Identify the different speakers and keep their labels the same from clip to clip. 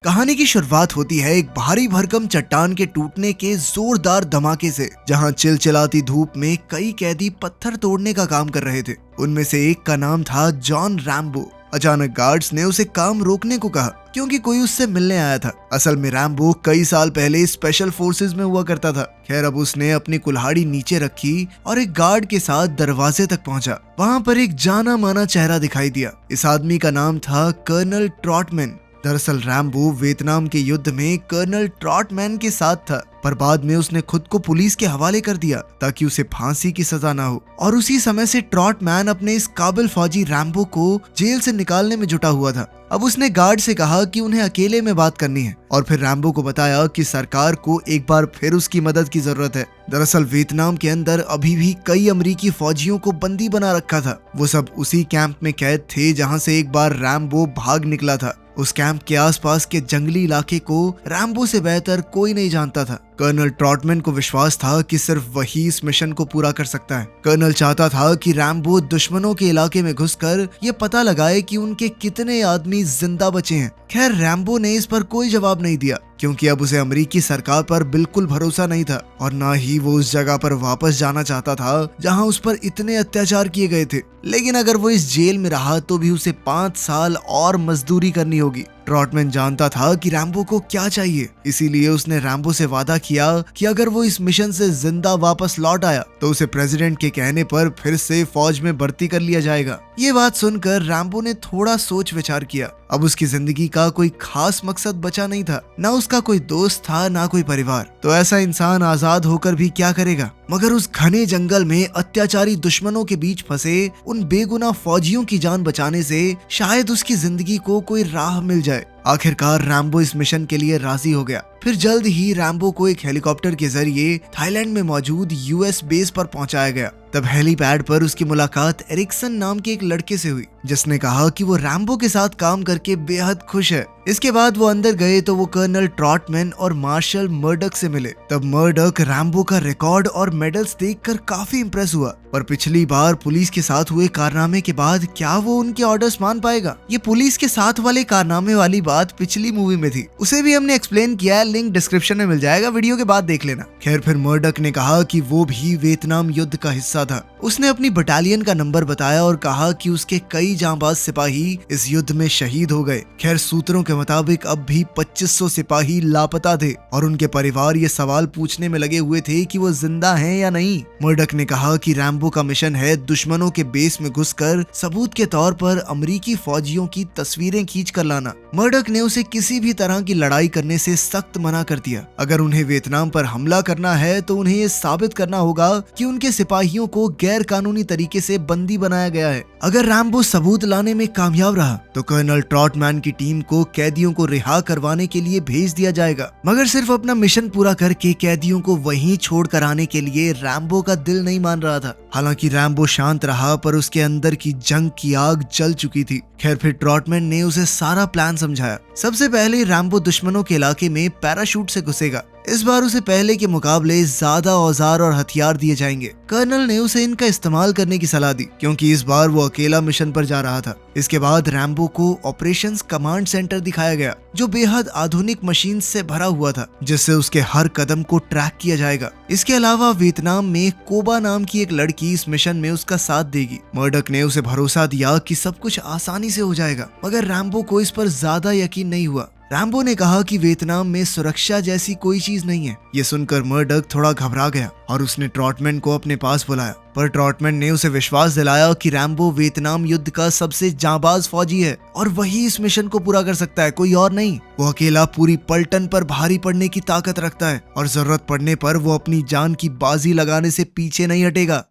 Speaker 1: कहानी की शुरुआत होती है एक भारी भरकम चट्टान के टूटने के जोरदार धमाके से, जहां चिलचिलाती धूप में कई कैदी पत्थर तोड़ने का काम कर रहे थे। उनमें से एक का नाम था जॉन रैम्बो। अचानक गार्ड्स ने उसे काम रोकने को कहा क्योंकि कोई उससे मिलने आया था। असल में रैम्बो कई साल पहले स्पेशल फोर्सेस में हुआ करता था। खैर, अब उसने अपनी कुल्हाड़ी नीचे रखी और एक गार्ड के साथ दरवाजे तक पहुंचा। वहां पर एक जाना माना चेहरा दिखाई दिया। इस आदमी का नाम था कर्नल ट्रॉटमैन। दरअसल रैम्बो वियतनाम के युद्ध में कर्नल ट्रॉटमैन के साथ था, पर बाद में उसने खुद को पुलिस के हवाले कर दिया ताकि उसे फांसी की सजा ना हो। और उसी समय से ट्रॉटमैन अपने इस काबिल फौजी रैम्बो को जेल से निकालने में जुटा हुआ था। अब उसने गार्ड से कहा कि उन्हें अकेले में बात करनी है और फिर रैम्बो को बताया कि सरकार को एक बार फिर उसकी मदद की जरूरत है। दरअसल वियतनाम के अंदर अभी भी कई अमेरिकी फौजियों को बंदी बना रखा था। वो सब उसी कैंप में कैद थे जहां से एक बार रैम्बो भाग निकला था। उस कैंप के आसपास के जंगली इलाके को रैम्बो से बेहतर कोई नहीं जानता था। कर्नल ट्रॉटमैन को विश्वास था कि सिर्फ वही इस मिशन को पूरा कर सकता है। कर्नल चाहता था कि रैम्बो दुश्मनों के इलाके में घुसकर ये पता लगाए कि उनके कितने आदमी जिंदा बचे हैं। खैर, रैम्बो ने इस पर कोई जवाब नहीं दिया क्योंकि अब उसे अमेरिकी सरकार पर बिल्कुल भरोसा नहीं था और ना ही वो उस जगह पर वापस जाना चाहता था जहां उस पर इतने अत्याचार किए गए थे। लेकिन अगर वो इस जेल में रहा तो भी उसे 5 साल और मजदूरी करनी होगी। ट्रॉटमैन जानता था कि रैम्बो को क्या चाहिए, इसीलिए उसने रैम्बो से वादा किया कि अगर वो इस मिशन से जिंदा वापस लौट आया तो उसे प्रेसिडेंट के कहने पर फिर से फौज में भर्ती कर लिया जाएगा। ये बात सुनकर रैम्बो ने थोड़ा सोच विचार किया। अब उसकी जिंदगी का कोई खास मकसद बचा नहीं था, ना उसका कोई दोस्त था ना कोई परिवार। तो ऐसा इंसान आजाद होकर भी क्या करेगा? मगर उस घने जंगल में अत्याचारी दुश्मनों के बीच फंसे उन बेगुनाह फौजियों की जान बचाने से शायद उसकी जिंदगी को कोई राह मिल जाए। आखिरकार रैम्बो इस मिशन के लिए राजी हो गया। फिर जल्द ही रैम्बो को एक हेलीकॉप्टर के जरिए थाईलैंड में मौजूद यूएस बेस पर पहुंचाया गया। तब हेलीपैड पर उसकी मुलाकात एरिक्सन नाम के एक लड़के से हुई, जिसने कहा कि वो रैम्बो के साथ काम करके बेहद खुश है। इसके बाद वो अंदर गए तो वो कर्नल ट्रॉटमैन और मार्शल मर्डक से मिले। तब मर्डक रैम्बो का रिकॉर्ड और मेडल्स देखकर काफी इंप्रेस हुआ, पर पिछली बार पुलिस के साथ हुए कारनामे के बाद क्या वो उनके ऑर्डर्स मान पाएगा? ये पुलिस के साथ वाले कारनामे वाली बात पिछली मूवी में थी, उसे भी हमने एक्सप्लेन किया है, लिंक डिस्क्रिप्शन में मिल जाएगा, वीडियो के बाद देख लेना। खैर, फिर मर्डक ने कहा कि वो भी वियतनाम युद्ध का हिस्सा था। उसने अपनी बटालियन का नंबर बताया और कहा कि उसके कई जांबाज सिपाही इस युद्ध में शहीद हो गए। खैर, सूत्रों के मुताबिक अब भी 2500 सिपाही लापता थे और उनके परिवार ये सवाल पूछने में लगे हुए थे कि वो जिंदा हैं या नहीं। मर्डक ने कहा कि रैम्बो का मिशन है दुश्मनों के बेस में घुसकर सबूत के तौर पर अमेरिकी फौजियों की तस्वीरें खींच कर लाना। मर्डक ने उसे किसी भी तरह की लड़ाई करने से सख्त मना कर दिया। अगर उन्हें वियतनाम पर हमला करना है तो उन्हें ये साबित करना होगा कि उनके सिपाहियों को गैर कानूनी तरीके से बंदी बनाया गया है। अगर रैम्बो सबूत लाने में कामयाब रहा तो कर्नल ट्रॉटमैन की टीम को कैदियों को रिहा करवाने के लिए भेज दिया जाएगा। मगर सिर्फ अपना मिशन पूरा करके कैदियों को वहीं छोड़ कर आने के लिए रैम्बो का दिल नहीं मान रहा था। हालांकि रैम्बो शांत रहा, पर उसके अंदर की जंग की आग जल चुकी थी। खैर, फिर ट्रॉटमैन ने उसे सारा प्लान समझाया। सबसे पहले रैम्बो दुश्मनों के इलाके में पैराशूट से घुसेगा। इस बार उसे पहले के मुकाबले ज्यादा औजार और हथियार दिए जाएंगे। कर्नल ने उसे इनका इस्तेमाल करने की सलाह दी क्योंकि इस बार वो अकेला मिशन पर जा रहा था। इसके बाद रैम्बो को ऑपरेशंस कमांड सेंटर दिखाया गया, जो बेहद आधुनिक मशीन से भरा हुआ था, जिससे उसके हर कदम को ट्रैक किया जाएगा। इसके अलावा वियतनाम में कोबा नाम की एक लड़की इस मिशन में उसका साथ देगी। मर्डक ने उसे भरोसा दिया कि सब कुछ आसानी से हो जाएगा, मगर रैम्बो को इस पर ज्यादा यकीन नहीं हुआ। रैम्बो ने कहा कि वियतनाम में सुरक्षा जैसी कोई चीज नहीं है। ये सुनकर मर्डक थोड़ा घबरा गया और उसने ट्रॉटमैन को अपने पास बुलाया, पर ट्रॉटमैन ने उसे विश्वास दिलाया कि रैम्बो वियतनाम युद्ध का सबसे जांबाज फौजी है और वही इस मिशन को पूरा कर सकता है, कोई और नहीं। वो अकेला पूरी पलटन पर भारी पड़ने की ताकत रखता है और जरूरत पड़ने पर वो अपनी जान की बाजी लगाने से पीछे नहीं हटेगा।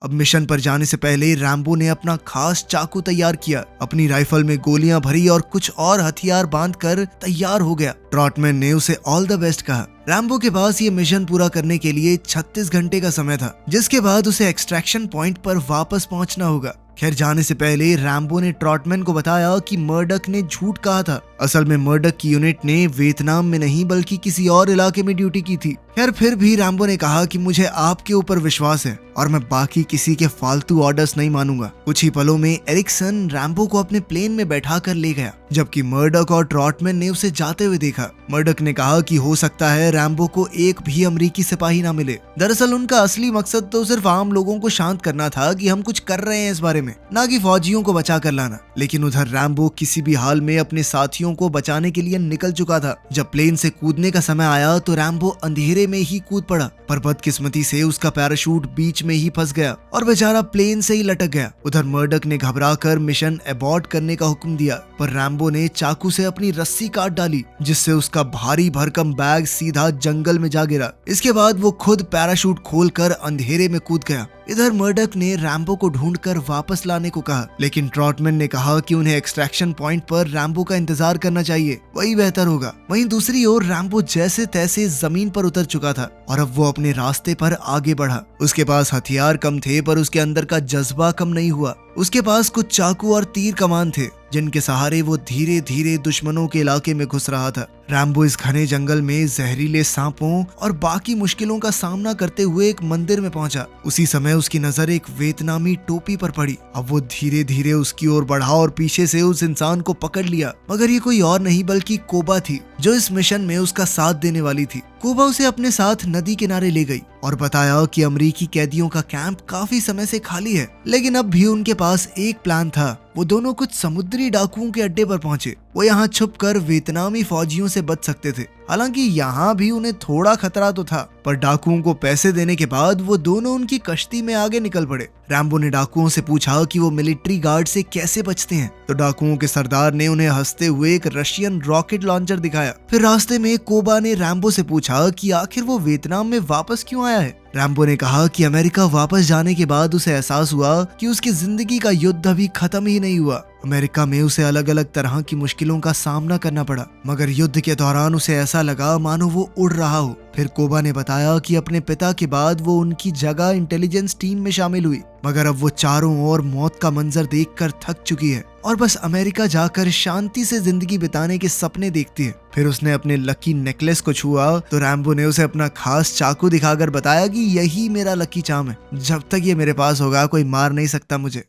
Speaker 1: अब मिशन पर जाने से पहले रैम्बो ने अपना खास चाकू तैयार किया, अपनी राइफल में गोलियां भरी और कुछ और हथियार बांधकर तैयार हो गया। ट्रॉटमैन ने उसे ऑल द बेस्ट कहा। रैम्बो के पास ये मिशन पूरा करने के लिए 36 घंटे का समय था, जिसके बाद उसे एक्सट्रैक्शन पॉइंट पर वापस पहुंचना होगा। खैर, जाने से पहले रैम्बो ने ट्रॉटमैन को बताया कि मर्डक ने झूठ कहा था। असल में मर्डक की यूनिट ने वियतनाम में नहीं बल्कि किसी और इलाके में ड्यूटी की थी। खैर फिर भी रैम्बो ने कहा कि मुझे आपके ऊपर विश्वास है और मैं बाकी किसी के फालतू ऑर्डर्स नहीं मानूंगा। कुछ ही पलों में एरिक्सन रैम्बो को अपने प्लेन में बैठा कर ले गया, जबकि मर्डॉक और ट्रॉटमैन ने उसे जाते हुए देखा। मर्डॉक ने कहा कि हो सकता है रैम्बो को एक भी अमरीकी सिपाही ना मिले। दरअसल उनका असली मकसद तो सिर्फ आम लोगों को शांत करना था कि हम कुछ कर रहे हैं इस बारे में, ना कि फौजियों को बचा कर लाना। लेकिन उधर रैम्बो किसी भी हाल में अपने साथियों को बचाने के लिए निकल चुका था। जब प्लेन से कूदने का समय आया तो रैम्बो अंधेरे में ही कूद पड़ा, पर बदकिस्मती से उसका पैराशूट बीच में ही फंस गया और बेचारा प्लेन से ही लटक गया। उधर मर्डॉक ने घबराकर मिशन अबॉर्ट करने का हुक्म दिया, पर रैम्बो ने चाकू से अपनी रस्सी काट डाली, जिससे उसका भारी भरकम बैग सीधा जंगल में जा गिरा। इसके बाद वो खुद पैराशूट खोलकर अंधेरे में कूद गया। इधर मर्डॉक ने रैम्बो को ढूंढकर वापस लाने को कहा, लेकिन ट्रॉटमैन ने कहा कि उन्हें एक्सट्रैक्शन पॉइंट पर रैम्बो का इंतजार करना चाहिए, वही बेहतर होगा। वहीं दूसरी ओर रैम्बो जैसे तैसे जमीन पर उतर चुका था और अब वो अपने रास्ते पर आगे बढ़ा। उसके पास हथियार कम थे, पर उसके अंदर का जज्बा कम नहीं हुआ। उसके पास कुछ चाकू और तीर कमान थे, जिनके सहारे वो धीरे धीरे दुश्मनों के इलाके में घुस रहा था। रैम्बो इस घने जंगल में जहरीले सांपों और बाकी मुश्किलों का सामना करते हुए एक मंदिर में पहुंचा। उसी समय उसकी नजर एक वियतनामी टोपी पर पड़ी। अब वो धीरे धीरे उसकी ओर बढ़ा और पीछे से उस इंसान को पकड़ लिया, मगर ये कोई और नहीं बल्कि कोबा थी, जो इस मिशन में उसका साथ देने वाली थी। कोबा उसे अपने साथ नदी किनारे ले गई और बताया कि अमेरिकी कैदियों का कैंप काफी समय से खाली है, लेकिन अब भी उनके पास एक प्लान था। वो दोनों कुछ समुद्री डाकुओं के अड्डे पर पहुंचे। वो यहाँ छुपकर वियतनामी फौजियों से बच सकते थे। हालांकि यहाँ भी उन्हें थोड़ा खतरा तो था, पर डाकुओं को पैसे देने के बाद वो दोनों उनकी कश्ती में आगे निकल पड़े। रैम्बो ने डाकुओं से पूछा कि वो मिलिट्री गार्ड से कैसे बचते हैं, तो डाकुओं के सरदार ने उन्हें हंसते हुए एक रशियन रॉकेट लॉन्चर दिखाया। फिर रास्ते में कोबा ने रैम्बो से पूछा कि आखिर वो वियतनाम में वापस क्यों आया है। रैम्बो ने कहा कि अमेरिका वापस जाने के बाद उसे एहसास हुआ कि उसकी जिंदगी का युद्ध अभी खत्म ही नहीं हुआ। अमेरिका में उसे अलग अलग तरह की मुश्किलों का सामना करना पड़ा, मगर युद्ध के दौरान उसे ऐसा लगा मानो वो उड़ रहा हो। फिर कोबा ने बताया कि अपने पिता के बाद वो उनकी जगह इंटेलिजेंस टीम में शामिल हुई, मगर अब वो चारों ओर मौत का मंजर देखकर थक चुकी है और बस अमेरिका जाकर शांति से जिंदगी बिताने के सपने देखती है। फिर उसने अपने लकी नेकलेस को छुआ तो रैम्बो ने उसे अपना खास चाकू दिखाकर बताया कि यही मेरा लकी चार्म है, जब तक ये मेरे पास होगा कोई मार नहीं सकता मुझे।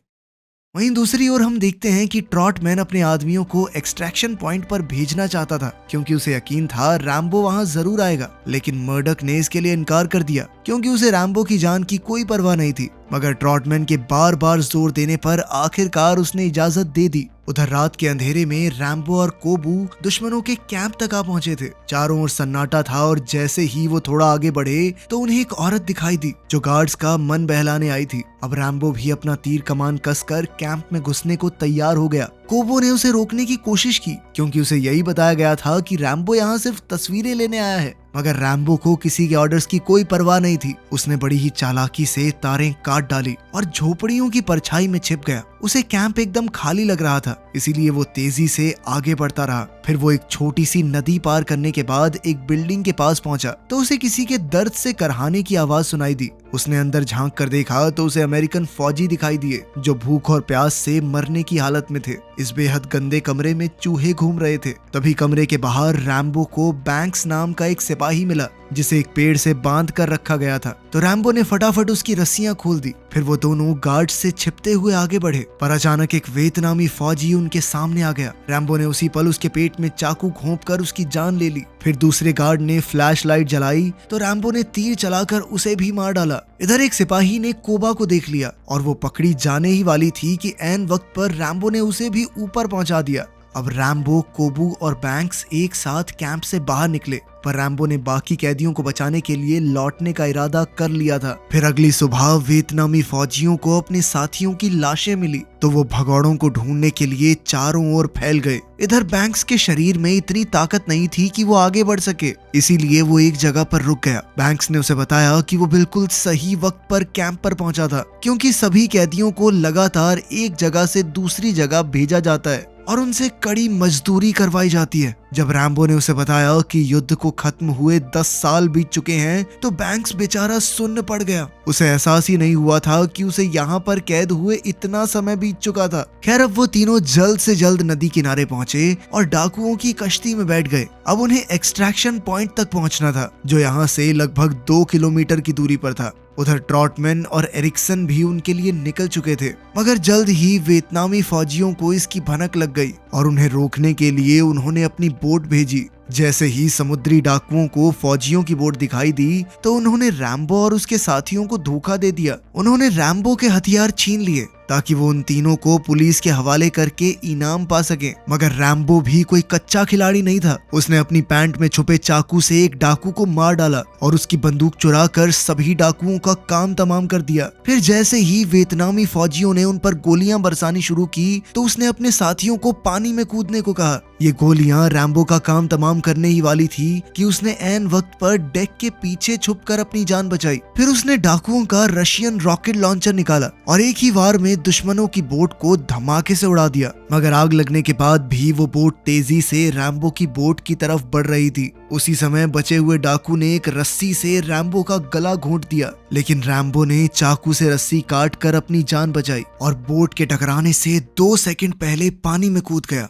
Speaker 1: वहीं दूसरी ओर हम देखते हैं कि ट्रॉटमैन अपने आदमियों को एक्सट्रैक्शन पॉइंट पर भेजना चाहता था, क्योंकि उसे यकीन था रैम्बो वहां जरूर आएगा। लेकिन मर्डॉक ने इसके लिए इनकार कर दिया, क्योंकि उसे रैम्बो की जान की कोई परवाह नहीं थी। मगर ट्रॉटमैन के बार बार जोर देने पर आखिरकार उसने इजाजत दे दी। उधर रात के अंधेरे में रैम्बो और कोबू दुश्मनों के कैंप तक आ पहुंचे थे। चारों ओर सन्नाटा था और जैसे ही वो थोड़ा आगे बढ़े तो उन्हें एक औरत दिखाई दी, जो गार्ड्स का मन बहलाने आई थी। अब रैम्बो भी अपना तीर कमान कसकर कैंप में घुसने को तैयार हो गया। कोबो ने उसे रोकने की कोशिश की, क्योंकि उसे यही बताया गया था कि रैम्बो यहाँ सिर्फ तस्वीरें लेने आया है। मगर रैम्बो को किसी के ऑर्डर्स की कोई परवाह नहीं थी। उसने बड़ी ही चालाकी से तारें काट डाली और झोपड़ियों की परछाई में छिप गया। उसे कैंप एकदम खाली लग रहा था, इसीलिए वो तेजी से आगे बढ़ता रहा। फिर वो एक छोटी सी नदी पार करने के बाद एक बिल्डिंग के पास पहुंचा तो उसे किसी के दर्द से करहाने की आवाज सुनाई दी। उसने अंदर झांक कर देखा तो उसे अमेरिकन फौजी दिखाई दिए, जो भूख और प्यास से मरने की हालत में थे। इस बेहद गंदे कमरे में चूहे घूम रहे थे। तभी कमरे के बाहर रैम्बो को बैंक्स नाम का एक सिपाही मिला, जिसे एक पेड़ से बांध कर रखा गया था। तो रैम्बो ने फटाफट उसकी रस्सियां खोल दी। फिर वो दोनों गार्ड से छिपते हुए आगे बढ़े, पर अचानक एक वियतनामी फौजी उनके सामने आ गया। रैम्बो ने उसी पल उसके पेट में चाकू घोंपकर उसकी जान ले ली। फिर दूसरे गार्ड ने फ्लैश लाइट जलाई तो रैम्बो ने तीर चलाकर उसे भी मार डाला। इधर एक सिपाही ने कोबा को देख लिया और वो पकड़ी जाने ही वाली थी कि ऐन वक्त पर रैम्बो ने उसे भी ऊपर पहुंचा दिया। अब रैम्बो, कोबू और बैंक्स एक साथ कैंप से बाहर निकले, पर रैम्बो ने बाकी कैदियों को बचाने के लिए लौटने का इरादा कर लिया था। फिर अगली सुबह वियतनामी फौजियों को अपने साथियों की लाशें मिली, तो वो भगौड़ों को ढूंढने के लिए चारों ओर फैल गए। इधर बैंक्स के शरीर में इतनी ताकत नहीं थी कि वो आगे बढ़ सके, इसीलिए वो एक जगह पर रुक गया। बैंक्स ने उसे बताया कि वो बिल्कुल सही वक्त पर कैंप पर पहुंचा था, क्योंकि सभी कैदियों को लगातार एक जगह से दूसरी जगह भेजा जाता है और उनसे कड़ी मजदूरी करवाई जाती है, जब रैम्बो ने उसे बताया कि युद्ध को खत्म हुए 10 साल बीत चुके हैं तो बैंक्स बेचारा सुन्न पड़ गया। उसे एहसास ही नहीं हुआ था कि उसे यहाँ पर कैद हुए इतना समय बीत चुका था। खैर अब वो तीनों जल्द से जल्द नदी किनारे पहुंचे और डाकुओं की कश्ती में बैठ गए। अब उन्हें एक्सट्रैक्शन पॉइंट तक पहुंचना था जो यहाँ से लगभग 2 किलोमीटर की दूरी पर था। उधर ट्रॉटमैन और एरिक्सन भी उनके लिए निकल चुके थे, मगर जल्द ही वियतनामी फौजियों को इसकी भनक लग गई और उन्हें रोकने के लिए उन्होंने अपनी बोट भेजी। जैसे ही समुद्री डाकुओं को फौजियों की बोट दिखाई दी तो उन्होंने रैम्बो और उसके साथियों को धोखा दे दिया। उन्होंने रैम्बो के हथियार छीन लिए ताकि वो उन तीनों को पुलिस के हवाले करके इनाम पा सके। मगर रैम्बो भी कोई कच्चा खिलाड़ी नहीं था। उसने अपनी पैंट में छुपे चाकू से एक डाकू को मार डाला और उसकी बंदूक चुरा कर सभी डाकुओं का काम तमाम कर दिया। फिर जैसे ही वियतनामी फौजियों ने उन पर गोलियां बरसानी शुरू की तो उसने अपने साथियों को पानी में कूदने को कहा। ये गोलियां रैम्बो का काम तमाम करने ही वाली थी कि उसने ऐन वक्त पर डेक के पीछे छुपकर अपनी जान बचाई। फिर उसने डाकुओं का रशियन रॉकेट लॉन्चर निकाला और एक ही वार में दुश्मनों की बोट को धमाके से उड़ा दिया। मगर आग लगने के बाद भी वो बोट तेजी से रैम्बो की बोट की तरफ बढ़ रही थी। उसी समय बचे हुए डाकू ने एक रस्सी से रैम्बो का गला घोंट दिया, लेकिन रैम्बो ने चाकू से रस्सी काट कर अपनी जान बचाई और बोट के टकराने से 2 सेकंड पहले पानी में कूद गया।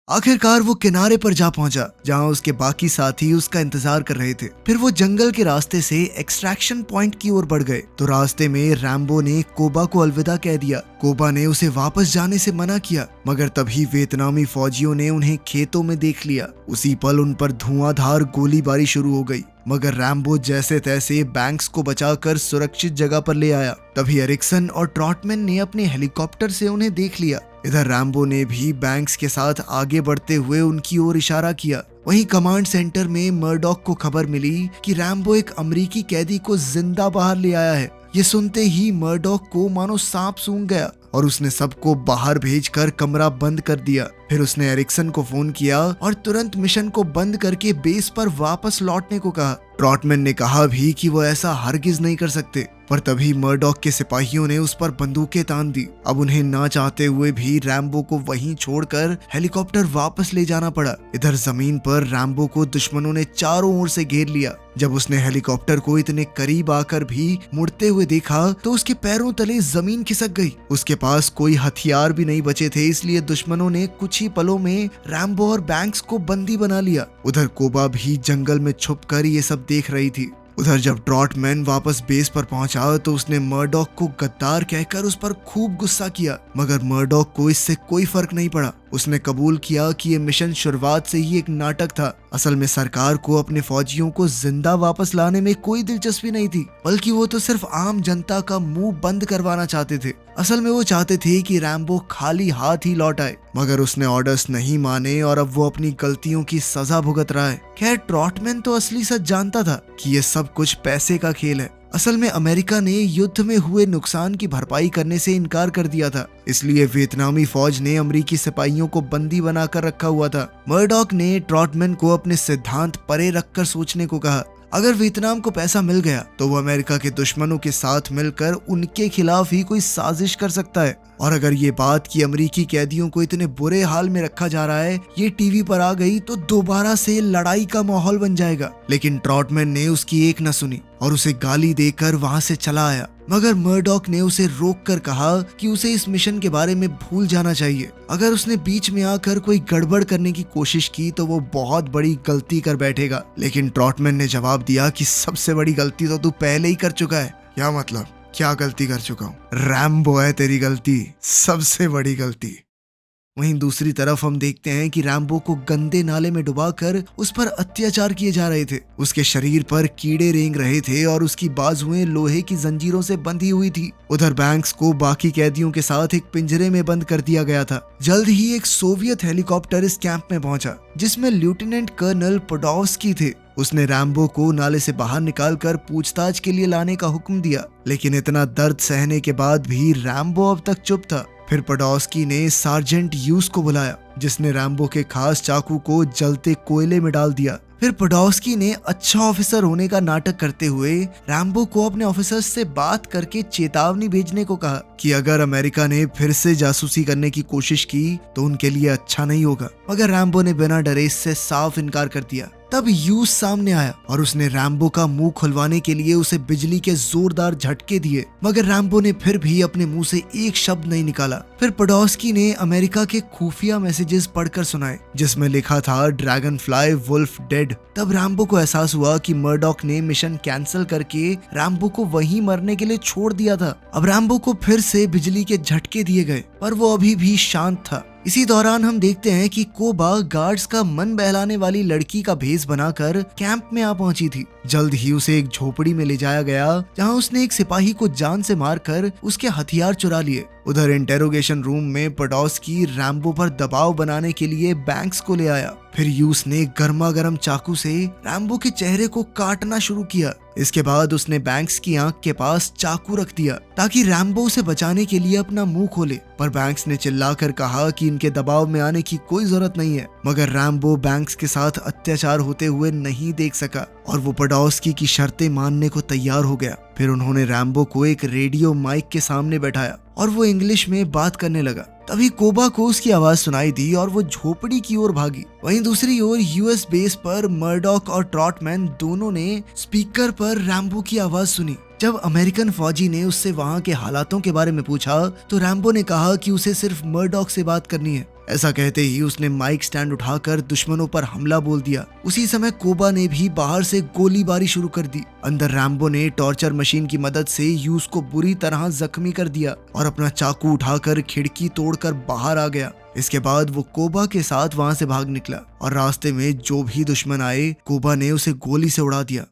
Speaker 1: आखिरकार वो किनारे पर जा पहुंचा जहां उसके बाकी साथी उसका इंतजार कर रहे थे। फिर वो जंगल के रास्ते से एक्सट्रैक्शन पॉइंट की ओर बढ़ गए तो रास्ते में रैम्बो ने कोबा को अलविदा कह दिया। कोबा ने उसे वापस जाने से मना किया, मगर तभी वियतनामी फौजियों ने उन्हें खेतों में देख लिया। उसी पल उन पर धुआंधार गोलीबारी शुरू हो गई, मगर रैम्बो जैसे तैसे बैंक्स को बचाकर सुरक्षित जगह पर ले आया। तभी एरिक्सन और ट्रॉटमैन ने अपने हेलीकॉप्टर से उन्हें देख लिया। इधर रैम्बो ने भी बैंक्स के साथ आगे बढ़ते हुए उनकी ओर इशारा किया। वहीं कमांड सेंटर में मर्डॉक को खबर मिली कि रैम्बो एक अमेरिकी कैदी को जिंदा बाहर ले आया है। ये सुनते ही मर्डॉक को मानो सांप सूंघ गया और उसने सबको बाहर भेजकर कमरा बंद कर दिया। फिर उसने एरिक्सन को फोन किया और तुरंत मिशन को बंद करके बेस पर वापस लौटने को कहा। ट्रॉटमैन ने कहा भी कि वो ऐसा हरगिज नहीं कर सकते, पर तभी मर्डॉक के सिपाहियों ने उस पर बंदूकें तान दी। अब उन्हें ना चाहते हुए भी रैम्बो को वहीं छोड़कर हेलीकॉप्टर वापस ले जाना पड़ा। इधर जमीन पर रैम्बो को दुश्मनों ने चारों ओर से घेर लिया। जब उसने हेलीकॉप्टर को इतने करीब आकर भी मुड़ते हुए देखा तो उसके पैरों तले जमीन खिसक गई। उसके पास कोई हथियार भी नहीं बचे थे, इसलिए दुश्मनों ने कुछ ही पलों में रैम्बो और बैंक्स को बंदी बना लिया। उधर कोबा भी जंगल में छुपकर ये सब देख रही थी। उधर जब ट्रॉटमैन वापस बेस पर पहुंचा तो उसने मर्डॉक को गद्दार कहकर उस पर खूब गुस्सा किया, मगर मर्डॉक को इससे कोई फर्क नहीं पड़ा। उसने कबूल किया कि ये मिशन शुरुआत से ही एक नाटक था। असल में सरकार को अपने फौजियों को जिंदा वापस लाने में कोई दिलचस्पी नहीं थी, बल्कि वो तो सिर्फ आम जनता का मुंह बंद करवाना चाहते थे। असल में वो चाहते थे कि रैम्बो खाली हाथ ही लौट आए, मगर उसने ऑर्डर्स नहीं माने और अब वो अपनी गलतियों की सजा भुगत रहा है। खैर ट्रॉटमैन तो असली सच जानता था कि ये सब कुछ पैसे का खेल है। असल में अमेरिका ने युद्ध में हुए नुकसान की भरपाई करने से इनकार कर दिया था, इसलिए वियतनामी फौज ने अमेरिकी सिपाहियों को बंदी बनाकर रखा हुआ था। मर्डॉक ने ट्रॉटमैन को अपने सिद्धांत परे रखकर सोचने को कहा। अगर वियतनाम को पैसा मिल गया तो वो अमेरिका के दुश्मनों के साथ मिलकर उनके खिलाफ ही कोई साजिश कर सकता है। और अगर ये बात कि अमेरिकी कैदियों को इतने बुरे हाल में रखा जा रहा है ये टीवी पर आ गई तो दोबारा से लड़ाई का माहौल बन जाएगा। लेकिन ट्रॉटमैन ने उसकी एक न सुनी और उसे गाली देकर वहां से चला आया। मगर मर्डॉक ने उसे रोककर कहा कि उसे इस मिशन के बारे में भूल जाना चाहिए। अगर उसने बीच में आकर कोई गड़बड़ करने की कोशिश की तो वो बहुत बड़ी गलती कर बैठेगा। लेकिन ट्रॉटमैन ने जवाब दिया कि सबसे बड़ी गलती तो तू पहले ही कर चुका है। क्या मतलब? क्या गलती कर चुका हूँ? रैम्बो है तेरी गलती, सबसे बड़ी गलती। वहीं दूसरी तरफ हम देखते हैं कि रैम्बो को गंदे नाले में डुबाकर उस पर अत्याचार किए जा रहे थे। उसके शरीर पर कीड़े रेंग रहे थे और उसकी बाजुएं लोहे की जंजीरों से बंधी हुई थी। उधर बैंक्स को बाकी कैदियों के साथ एक पिंजरे में बंद कर दिया गया था। जल्द ही एक सोवियत हेलीकॉप्टर इस कैंप में पहुंचा जिसमें लेफ्टिनेंट कर्नल पोडोव्स्की थे। उसने रैम्बो को नाले से बाहर निकालकर पूछताछ के लिए लाने का हुक्म दिया, लेकिन इतना दर्द सहने के बाद भी रैम्बो अब तक चुप था। फिर पोडोव्स्की ने सार्जेंट ह्यूज को बुलाया जिसने रैम्बो के खास चाकू को जलते कोयले में डाल दिया। फिर पोडोव्स्की ने अच्छा ऑफिसर होने का नाटक करते हुए रैम्बो को अपने ऑफिसर्स से बात करके चेतावनी भेजने को कहा कि अगर अमेरिका ने फिर से जासूसी करने की कोशिश की तो उनके लिए अच्छा नहीं होगा। मगर रैम्बो ने बिना डरे इससे साफ इनकार कर दिया। तब ह्यूज सामने आया और उसने रैम्बो का मुंह खुलवाने के लिए उसे बिजली के जोरदार झटके दिए, मगर रैम्बो ने फिर भी अपने मुंह से एक शब्द नहीं निकाला। फिर पोडोस्की ने अमेरिका के खुफिया मैसेजेस पढ़कर सुनाए जिसमें लिखा था ड्रैगन फ्लाई वुल्फ डेड। तब रैम्बो को एहसास हुआ कि मर्डॉक ने मिशन कैंसिल करके रैम्बो को वहीं मरने के लिए छोड़ दिया था। अब रैम्बो को फिर से बिजली के झटके दिए गए पर वो अभी भी शांत था। इसी दौरान हम देखते हैं कि कोबा गार्ड्स का मन बहलाने वाली लड़की का भेष बनाकर कैंप में आ पहुंची थी। जल्द ही उसे एक झोपड़ी में ले जाया गया जहां उसने एक सिपाही को जान से मारकर उसके हथियार चुरा लिए। उधर इंटेरोगेशन रूम में पोडोस्की रैम्बो पर दबाव बनाने के लिए बैंक्स को ले आया। फिर ह्यूज ने गर्मा गर्म चाकू से रैम्बो के चेहरे को काटना शुरू किया। इसके बाद उसने बैंक्स की आंख के पास चाकू रख दिया ताकि रैम्बो उसे बचाने के लिए अपना मुंह खोले, पर बैंक्स ने चिल्लाकर कहा कि इनके दबाव में आने की कोई जरूरत नहीं है। मगर रैम्बो बैंक्स के साथ अत्याचार होते हुए नहीं देख सका और वो पोडोस्की की शर्तें मानने को तैयार हो गया। फिर उन्होंने रैम्बो को एक रेडियो माइक के सामने बैठाया और वो इंग्लिश में बात करने लगा। तभी कोबा को उसकी आवाज सुनाई दी और वो झोपड़ी की ओर भागी। वहीं दूसरी ओर यूएस बेस पर मर्डॉक और ट्रॉटमैन दोनों ने स्पीकर पर रैम्बो की आवाज सुनी। जब अमेरिकन फौजी ने उससे वहां के हालातों के बारे में पूछा तो रैम्बो ने कहा कि उसे सिर्फ मर्डॉक से बात करनी है। ऐसा कहते ही उसने माइक स्टैंड उठाकर दुश्मनों पर हमला बोल दिया। उसी समय कोबा ने भी बाहर से गोलीबारी शुरू कर दी। अंदर रैम्बो ने टॉर्चर मशीन की मदद से ह्यूज को बुरी तरह जख्मी कर दिया और अपना चाकू उठाकर खिड़की तोड़कर बाहर आ गया। इसके बाद वो कोबा के साथ वहां से भाग निकला और रास्ते में जो भी दुश्मन आए कोबा ने उसे गोली से उड़ा दिया।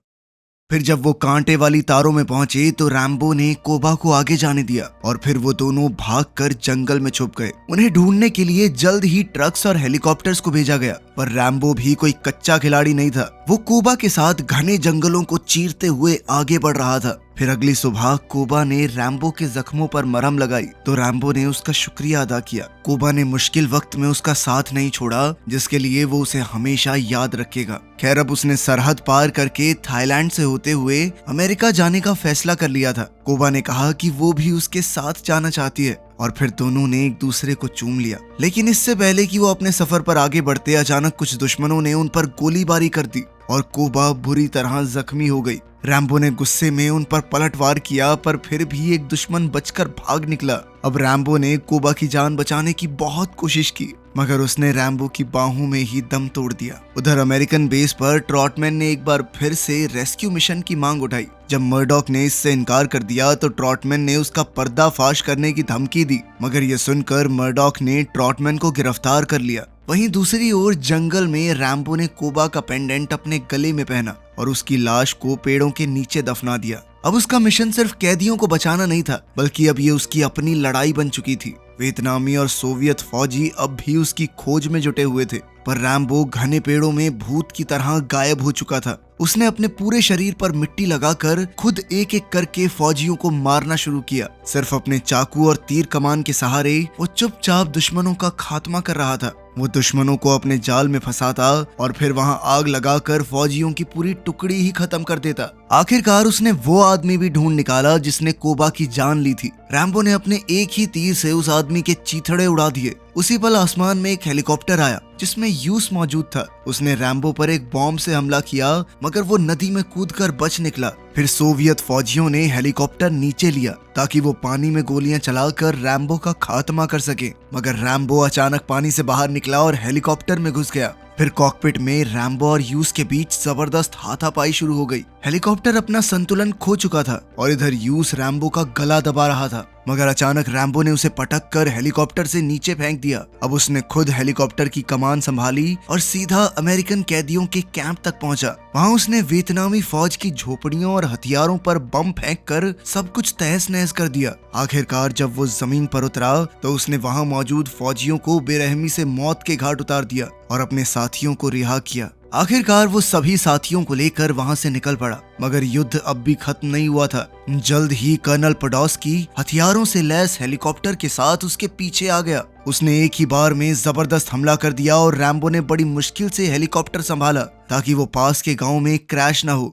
Speaker 1: फिर जब वो कांटे वाली तारों में पहुंचे तो रैम्बो ने कोबा को आगे जाने दिया और फिर वो दोनों भागकर जंगल में छुप गए। उन्हें ढूंढने के लिए जल्द ही ट्रक्स और हेलीकॉप्टर्स को भेजा गया, पर रैम्बो भी कोई कच्चा खिलाड़ी नहीं था। वो कोबा के साथ घने जंगलों को चीरते हुए आगे बढ़ रहा था। फिर अगली सुबह कोबा ने रैम्बो के जख्मों पर मरहम लगाई तो रैम्बो ने उसका शुक्रिया अदा किया। कोबा ने मुश्किल वक्त में उसका साथ नहीं छोड़ा जिसके लिए वो उसे हमेशा याद रखेगा। खैर अब उसने सरहद पार करके थाईलैंड से होते हुए अमेरिका जाने का फैसला कर लिया था। कोबा ने कहा कि वो भी उसके साथ जाना चाहती है और फिर दोनों ने एक दूसरे को चूम लिया। लेकिन इससे पहले कि वो अपने सफर पर आगे बढ़ते अचानक कुछ दुश्मनों ने उन पर गोलीबारी कर दी और कोबा बुरी तरह जख्मी हो गई। रैम्बो ने गुस्से में उन पर पलटवार किया पर फिर भी एक दुश्मन बचकर भाग निकला। अब रैम्बो ने कोबा की जान बचाने की बहुत कोशिश की मगर उसने रैम्बो की बाहों में ही दम तोड़ दिया। उधर अमेरिकन बेस पर ट्रॉटमैन ने एक बार फिर से रेस्क्यू मिशन की मांग उठाई। जब मर्डॉक ने इससे इनकार कर दिया तो ट्रॉटमैन ने उसका पर्दाफाश करने की धमकी दी, मगर यह सुनकर मर्डॉक ने ट्रॉटमैन को गिरफ्तार कर लिया। वहीं दूसरी ओर जंगल में रैम्बो ने कोबा का पेंडेंट अपने गले में पहना और उसकी लाश को पेड़ों के नीचे दफना दिया। अब उसका मिशन सिर्फ कैदियों को बचाना नहीं था बल्कि अब ये उसकी अपनी लड़ाई बन चुकी थी। वियतनामी और सोवियत फौजी अब भी उसकी खोज में जुटे हुए थे, पर रैम्बो घने पेड़ों में भूत की तरह गायब हो चुका था। उसने अपने पूरे शरीर पर मिट्टी लगाकर खुद एक एक करके फौजियों को मारना शुरू किया। सिर्फ अपने चाकू और तीर कमान के सहारे वो चुपचाप दुश्मनों का खात्मा कर रहा था। वो दुश्मनों को अपने जाल में फंसाता और फिर वहां आग लगाकर फौजियों की पूरी टुकड़ी ही खत्म कर देता। आखिरकार उसने वो आदमी भी ढूंढ निकाला जिसने कोबा की जान ली थी। रैम्बो ने अपने एक ही तीर से उस आदमी के चीथड़े उड़ा दिए। उसी पल आसमान में एक हेलीकॉप्टर आया जिसमें यूस मौजूद था। उसने रैम्बो पर एक बॉम्ब से हमला किया मगर वो नदी में कूदकर बच निकला। फिर सोवियत फौजियों ने हेलीकॉप्टर नीचे लिया ताकि वो पानी में गोलियां चलाकर रैम्बो का खात्मा कर सके, मगर रैम्बो अचानक पानी से बाहर निकला और हेलीकॉप्टर में घुस गया। फिर कॉकपिट में रैम्बो और यूस के बीच जबरदस्त हाथापाई शुरू हो गई। हेलीकॉप्टर अपना संतुलन खो चुका था और इधर यूस रैम्बो का गला दबा रहा था, मगर अचानक रैम्बो ने उसे पटक कर हेलीकॉप्टर से नीचे फेंक दिया। अब उसने खुद हेलीकॉप्टर की कमान संभाली और सीधा अमेरिकन कैदियों के कैंप तक पहुंचा। वहां उसने वियतनामी फौज की झोपड़ियों और हथियारों पर बम फेंक कर सब कुछ तहस नहस कर दिया। आखिरकार जब वो जमीन पर उतरा तो उसने वहां मौजूद फौजियों को बेरहमी से मौत के घाट उतार दिया और अपने साथियों को रिहा किया। आखिरकार वो सभी साथियों को लेकर वहां से निकल पड़ा, मगर युद्ध अब भी खत्म नहीं हुआ था। जल्द ही कर्नल पोडोस्की हथियारों से लैस हेलीकॉप्टर के साथ उसके पीछे आ गया। उसने एक ही बार में जबरदस्त हमला कर दिया और रैम्बो ने बड़ी मुश्किल से हेलीकॉप्टर संभाला ताकि वो पास के गांव में क्रैश न हो।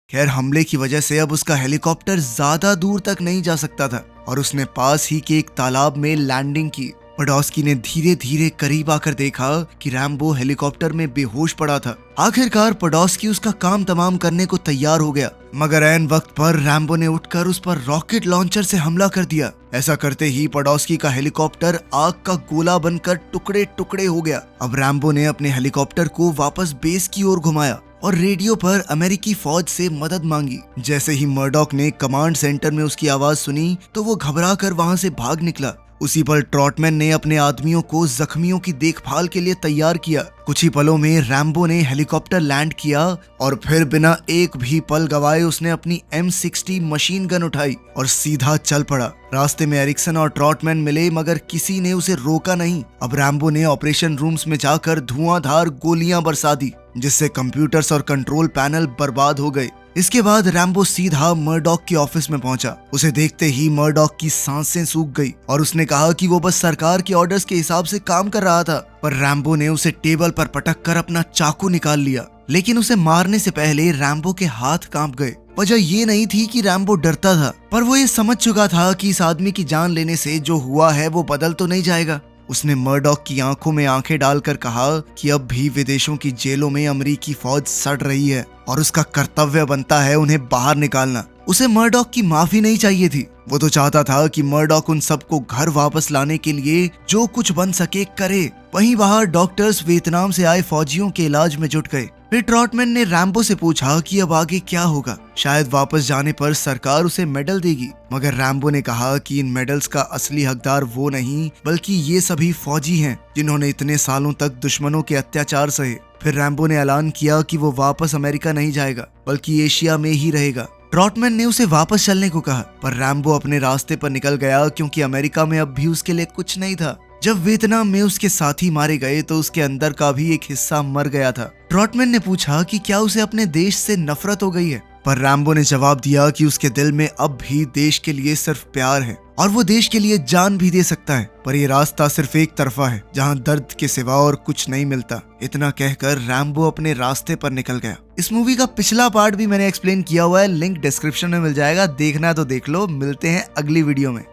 Speaker 1: खैर हमले की वजह से अब उसका हेलीकॉप्टर ज्यादा दूर तक नहीं जा सकता था और उसने पास ही के एक तालाब में लैंडिंग की। पोडोस्की ने धीरे धीरे करीब आकर देखा कि रैम्बो हेलीकॉप्टर में बेहोश पड़ा था। आखिरकार पोडोस्की उसका काम तमाम करने को तैयार हो गया, मगर ऐन वक्त पर रैम्बो ने उठकर उस पर रॉकेट लॉन्चर से हमला कर दिया। ऐसा करते ही पोडोस्की का हेलीकॉप्टर आग का गोला बनकर टुकड़े टुकड़े हो गया। अब रैम्बो ने अपने हेलीकॉप्टर को वापस बेस की ओर घुमाया और रेडियो पर अमेरिकी फौज से मदद मांगी। जैसे ही मर्डॉक ने कमांड सेंटर में उसकी आवाज सुनी तो वो घबरा कर वहां से भाग निकला। उसी पल ट्रॉटमैन ने अपने आदमियों को जख्मियों की देखभाल के लिए तैयार किया। कुछ ही पलों में रैम्बो ने हेलीकॉप्टर लैंड किया और फिर बिना एक भी पल गवाए उसने अपनी M60 मशीन गन उठाई और सीधा चल पड़ा। रास्ते में एरिक्सन और ट्रॉटमैन मिले, मगर किसी ने उसे रोका नहीं। अब रैम्बो ने ऑपरेशन रूम्स में जाकर धुआंधार गोलियां बरसा दी, जिससे कंप्यूटर्स और कंट्रोल पैनल बर्बाद हो गए। इसके बाद रैम्बो सीधा मर्डॉक के ऑफिस में पहुंचा। उसे देखते ही मर्डॉक की सांसें सूख गई और उसने कहा कि वो बस सरकार के ऑर्डर्स के हिसाब से काम कर रहा था। पर रैम्बो ने उसे टेबल पर पटक कर अपना चाकू निकाल लिया, लेकिन उसे मारने से पहले रैम्बो के हाथ कांप गए। वजह ये नहीं थी कि रैम्बो डरता था, पर वो ये समझ चुका था कि इस आदमी की जान लेने से जो हुआ है वो बदल तो नहीं जाएगा। उसने मर्डॉक की आंखों में आंखें डालकर कहा कि अब भी विदेशों की जेलों में अमेरिकी फौज सड़ रही है और उसका कर्तव्य बनता है उन्हें बाहर निकालना। उसे मर्डॉक की माफी नहीं चाहिए थी। वो तो चाहता था कि मर्डॉक उन सबको घर वापस लाने के लिए जो कुछ बन सके करे। वहीं बाहर डॉक्टर्स वियतनाम से आए फौजियों के इलाज में जुट गए। फिर ट्रॉटमैन ने रैम्बो से पूछा कि अब आगे क्या होगा। शायद वापस जाने पर सरकार उसे मेडल देगी, मगर रैम्बो ने कहा कि इन मेडल्स का असली हकदार वो नहीं बल्कि ये सभी फौजी हैं जिन्होंने इतने सालों तक दुश्मनों के अत्याचार सहे। फिर रैम्बो ने ऐलान किया कि वो वापस अमेरिका नहीं जाएगा बल्कि एशिया में ही रहेगा। ट्रॉटमैन ने उसे वापस चलने को कहा, पर रैम्बो अपने रास्ते पर निकल गया क्योंकि अमेरिका में अब भी उसके लिए कुछ नहीं था। जब वियतनाम में उसके साथी मारे गए तो उसके अंदर का भी एक हिस्सा मर गया था। ट्रॉटमैन ने पूछा कि क्या उसे अपने देश से नफरत हो गई है, पर रैम्बो ने जवाब दिया कि उसके दिल में अब भी देश के लिए सिर्फ प्यार है और वो देश के लिए जान भी दे सकता है, पर ये रास्ता सिर्फ एक तरफा है जहां दर्द के सिवा और कुछ नहीं मिलता। इतना कहकर रैम्बो अपने रास्ते पर निकल गया। इस मूवी का पिछला पार्ट भी मैंने एक्सप्लेन किया हुआ है, लिंक डिस्क्रिप्शन में मिल जाएगा, देखना है तो देख लो। मिलते हैं अगली वीडियो में।